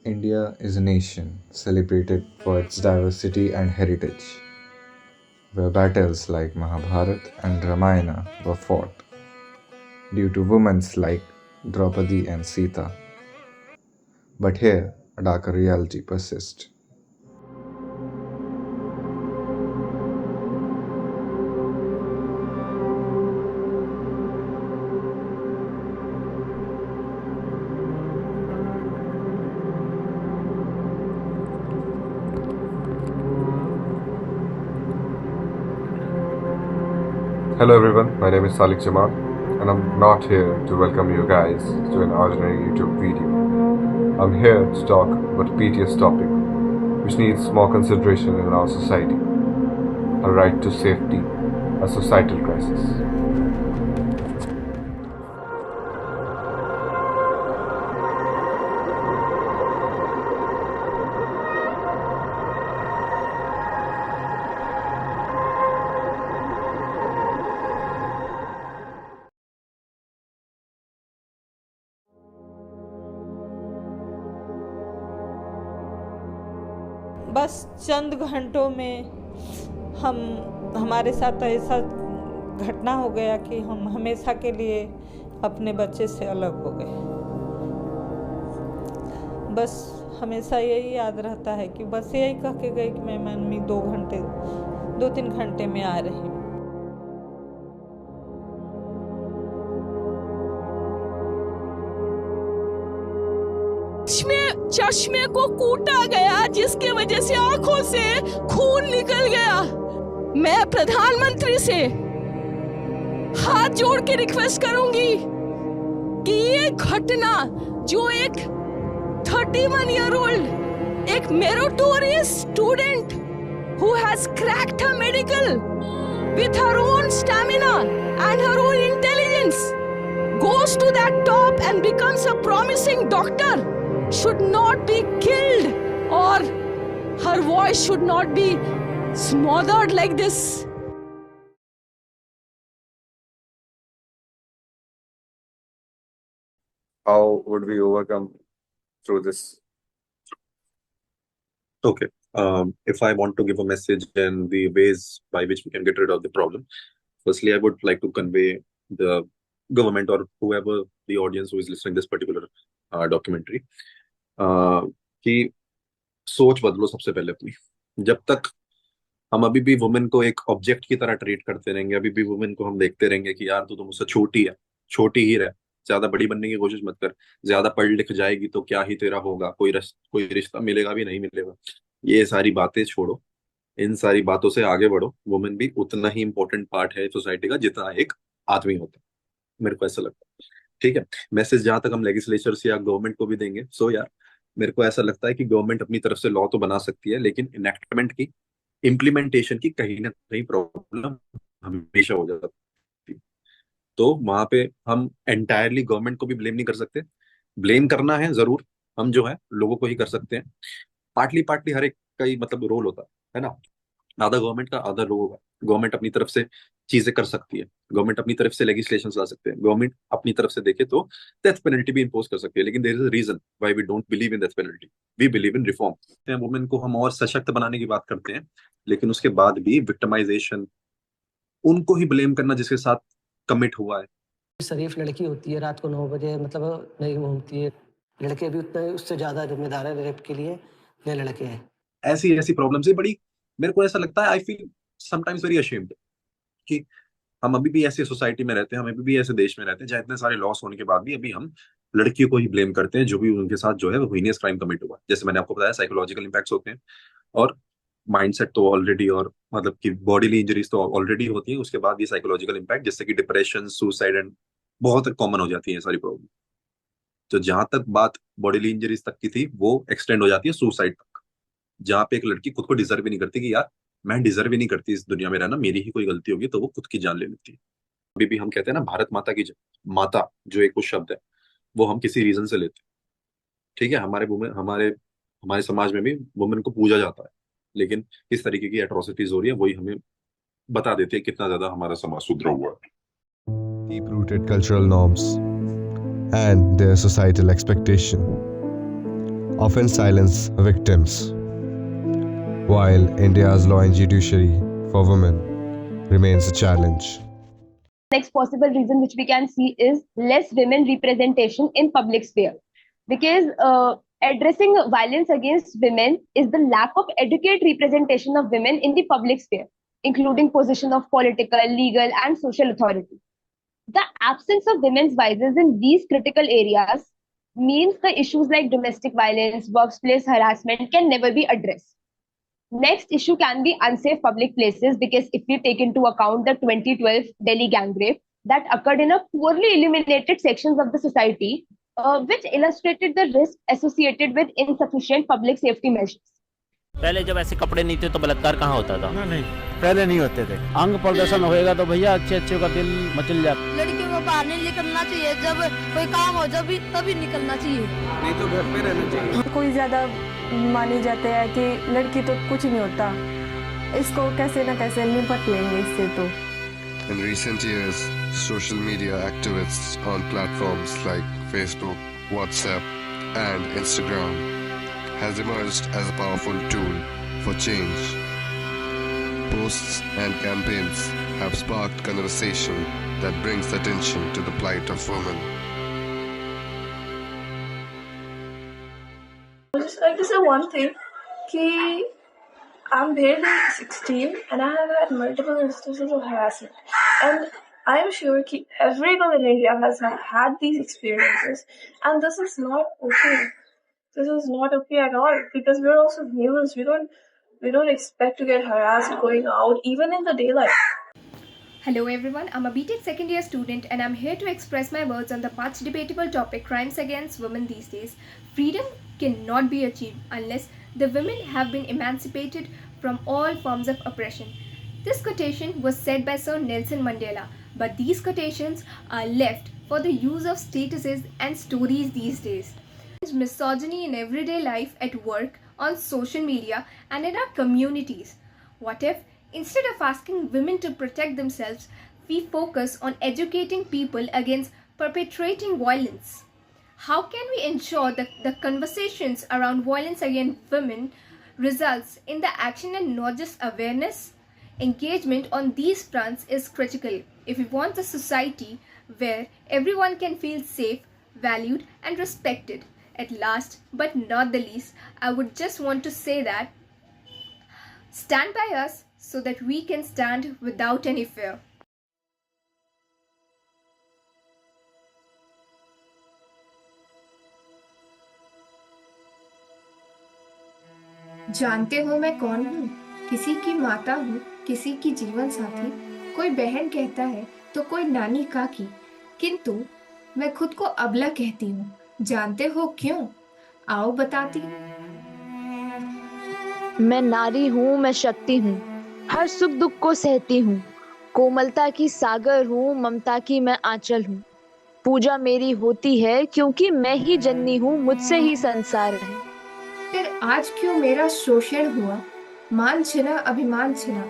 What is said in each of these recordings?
India is a nation celebrated for its diversity and heritage, where battles like Mahabharata and Ramayana were fought due to women like Draupadi and Sita. But here, a darker reality persists. Hello everyone, my name is Salik Jamal, and I'm not here to welcome you guys to an ordinary YouTube video. I'm here to talk about a PTS topic which needs more consideration in our society: a right to safety, a societal crisis. बस चंद घंटों में हमारे साथ ऐसा घटना हो गया कि हम हमेशा के लिए अपने बच्चे से अलग हो गए। बस हमेशा यही याद रहता है कि बस यही कह के गई कि मैं मम्मी 2-3 घंटे में आ रही हूँ। चश्मे को कूटा गया, जिसके वजह से आंखों से खून निकल गया। मैं प्रधानमंत्री से हाथ जोड़ के रिक्वेस्ट करूंगी कि ये घटना जो एक 31 ईयर ओल्ड एक meritorious student who has cracked her medical with her own stamina and her own intelligence goes to that top and becomes a promising doctor should not be killed, or her voice should not be smothered like this. How would we overcome through this? Okay. If I want to give a message and the ways by which we can get rid of the problem, firstly, I would like to convey the government or whoever the audience who is listening this particular documentary कि सोच बदलो सबसे पहले अपनी। जब तक हम अभी भी वुमेन को एक ऑब्जेक्ट की तरह ट्रीट करते रहेंगे, अभी भी वुमेन को हम देखते रहेंगे कि यार तू तो मुझसे छोटी है, छोटी ही रह, ज्यादा बड़ी बनने की कोशिश मत कर, ज्यादा पढ़ लिख जाएगी तो क्या ही तेरा होगा, कोई रिश्ता मिलेगा भी नहीं मिलेगा, ये सारी बातें छोड़ो, इन सारी बातों से आगे बढ़ो। वुमेन भी उतना ही इंपॉर्टेंट पार्ट है सोसाइटी का जितना एक आदमी होता है, मेरे को ऐसा लगता है। ठीक है, मैसेज जहां तक हम लेजिस्लेचर से या गवर्नमेंट को भी देंगे, सो यार मेरे को ऐसा लगता है कि गवर्नमेंट अपनी तरफ से लॉ तो बना सकती है, लेकिन इनेक्टमेंट की, इम्प्लीमेंटेशन की कहीं ना कहीं प्रॉब्लम हमेशा हो जाती है। तो वहां पे हम एंटायरली गवर्नमेंट को भी ब्लेम नहीं कर सकते। ब्लेम करना है जरूर, हम जो है लोगों को ही कर सकते हैं। पार्टली पार्टली हर एक का ही मतलब रोल होता है ना, आधा गवर्नमेंट का आधा लोगों का। गवर्नमेंट अपनी तरफ से चीजें कर सकती है, गवर्नमेंट अपनी तरफ से लेजिस्लेशन ला सकते हैं, गवर्नमेंट अपनी तरफ से देखे तो डेथ पेनल्टी भी इम्पोज कर सकती है। लेकिन there is a reason why we don't believe in death penalty, we believe in reform. Women को हम और सशक्त बनाने की बात करते हैं, लेकिन उसके बाद भी विक्टिमाइजेशन, उनको ही ब्लेम करना जिसके साथ कमिट हुआ है। शरीफ लड़की होती है, रात को 9 बजे मतलब नहीं घूमती है। लड़के भी उतने उससे ज्यादा जिम्मेदार है रेप के लिए, ये लड़के हैं। ऐसी ऐसी प्रॉब्लम से बड़ी, मेरे को ऐसा लगता है, I feel sometimes very ashamed कि हम अभी भी ऐसी सोसाइटी में रहते हैं, हम अभी भी ऐसे देश में रहते हैं जहाँ इतने सारे लॉस होने के बाद भी अभी हम लड़कियों को ही ब्लेम करते हैं जो भी उनके साथ जो है वो हीनियस क्राइम कमिट हुआ। जैसे मैंने आपको बताया, साइकोलॉजिकल इम्पैक्ट्स होते हैं और माइंडसेट तो ऑलरेडी, और मतलब कि बॉडीली इंजरीज तो ऑलरेडी होती है, उसके बाद ये साइकोलॉजिकल इम्पैक्ट जिससे कि डिप्रेशन, सुसाइड एंड बहुत कॉमन हो जाती है सारी प्रॉब्लम। तो जहां तक बात बॉडीली इंजरीज तक की थी, वो एक्सटेंड हो जाती है सुसाइड तक, जहाँ पे एक लड़की खुद को डिजर्व भी नहीं करती कि यार मैं डिजर्व ही नहीं करती इस दुनिया में रहना, मेरी ही कोई गलती होगी, तो वो खुद की जान ले लेती है। अभी भी हम कहते हैं ना भारत माता की माता, जो एक उस शब्द है, वो हम किसी रीजन से लेते हैं। ठीक है, हमारे वुमेन, हमारे हमारे समाज में भी वुमेन को पूजा जाता है, लेकिन किस तरीके की एट्रोसिटीज हो रही है वही हमें बता देती है कितना ज्यादा हमारा समाज सुधरा हुआ है। Deep-rooted cultural norms and their societal expectation. often silence victims. While India's law and judiciary for women remains a challenge. Next possible reason which we can see is less women representation in public sphere, because addressing violence against women is the lack of adequate representation of women in the public sphere, including position of political, legal and social authority. The absence of women's voices in these critical areas means the issues like domestic violence, workplace harassment can never be addressed. Next issue can be unsafe public places, because if we take into account the 2012 Delhi gang rape that occurred in a poorly illuminated sections of the society, which illustrated the risk associated with insufficient public safety measures. पहले जब ऐसे कपड़े नहीं थे तो बलात्कार कहाँ होता था? नहीं, पहले नहीं होते थे। अंग प्रदर्शन होएगा तो भैया अच्छे का दिल मचल जाता। लड़कियों को बाहर नहीं निकलना चाहिए, जब कोई काम हो जब तभी निकलना चाहिए, नहीं तो घर पे रहना चाहिए। कोई ज्यादा मानी जाते हैं कि लड़की तो कुछ नहीं होता, इसको कैसे न कैसे निपट लेंगे इससे तो। In recent years, social media activists on platforms like Facebook, WhatsApp, and Instagram has emerged as a powerful tool for change. Posts and campaigns have sparked conversation that brings attention to the plight of women. I would just like to say one thing, कि I'm barely 16 and I have had multiple instances of harassment, and I am sure that every girl in India has had these experiences, and this is not okay. This is not okay at all, because we're also humans. We don't expect to get harassed going out, even in the daylight. Hello everyone, I'm a BTech second year student and I'm here to express my words on the much debatable topic crimes against women these days. Freedom cannot be achieved unless the women have been emancipated from all forms of oppression. This quotation was said by Sir Nelson Mandela, but these quotations are left for the use of statuses and stories these days. Misogyny in everyday life, at work, on social media and in our communities. What if, instead of asking women to protect themselves, we focus on educating people against perpetrating violence? How can we ensure that the conversations around violence against women results in the action and not just awareness? Engagement on these fronts is critical if we want a society where everyone can feel safe, valued and respected. At last but not the least, I would just want to say that stand by us so that we can stand without any fear. जानते हो मैं कौन हूँ? किसी की माता हूँ, किसी की जीवन साथी, कोई बहन कहता है तो कोई नानी काकी, किंतु मैं खुद को अबला कहती हूँ। जानते हो क्यों? आओ बताती। मैं नारी हूँ, मैं शक्ति हूँ, हर सुख दुख को सहती हूँ, कोमलता की सागर हूँ, ममता की मैं आंचल हूँ। पूजा मेरी होती है क्योंकि मैं ही जननी हूँ, मुझसे ही संसार है। फिर आज क्यों मेरा शोषण हुआ? मान छिना, अभिमान छिना,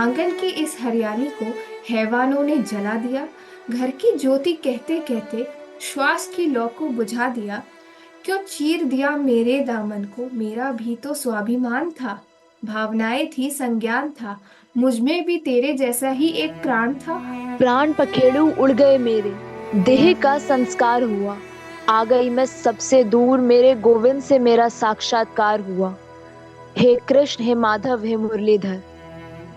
आंगन की इस हरियाली को हैवानों ने जला दिया। घर की ज्योति कहते कहते श्वास की लौ को बुझा दिया। क्यों चीर दिया मेरे दामन को? मेरा भी तो स्वाभिमान था, भावनाएं थी, संज्ञान था, मुझ में भी तेरे जैसा ही एक प्राण था। प्राण पखेड़ू उड़ गए मेरे, देह का संस्कार हुआ, आ गई मैं सबसे दूर, मेरे गोविंद से मेरा साक्षात्कार हुआ। हे कृष्ण हे माधव हे मुरलीधर,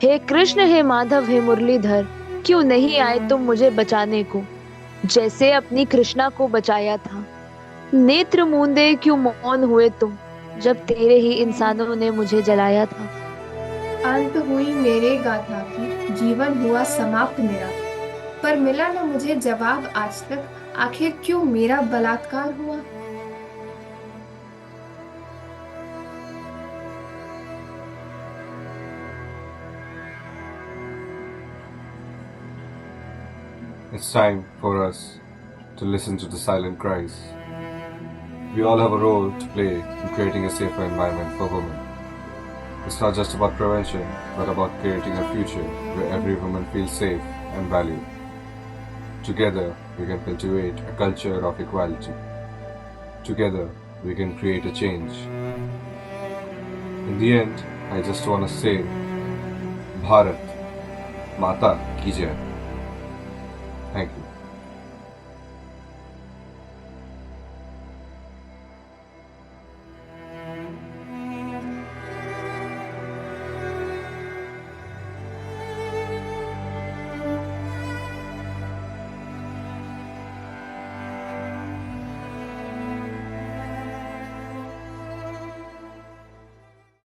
हे कृष्ण हे माधव हे मुरलीधर, क्यों नहीं आए तुम मुझे बचाने को, जैसे अपनी कृष्णा को बचाया था। नेत्र मूंदे क्यों मौन हुए तुम, जब तेरे ही इंसानों ने मुझे जलाया था। अंत हुई मेरे गाथा की, जीवन हुआ समाप्त मेरा, पर मिला न मुझे जवाब आज तक, आखिर क्यों मेरा बलात्कार हुआ। It's time for us to listen to the silent cries. We all have a role to play in creating a safer environment for women. It's not just about prevention, but about creating a future where every woman feels safe and valued. Together, we can cultivate a culture of equality. Together, we can create a change. In the end, I just want to say, Bharat Mata Ki Jai. Thank you.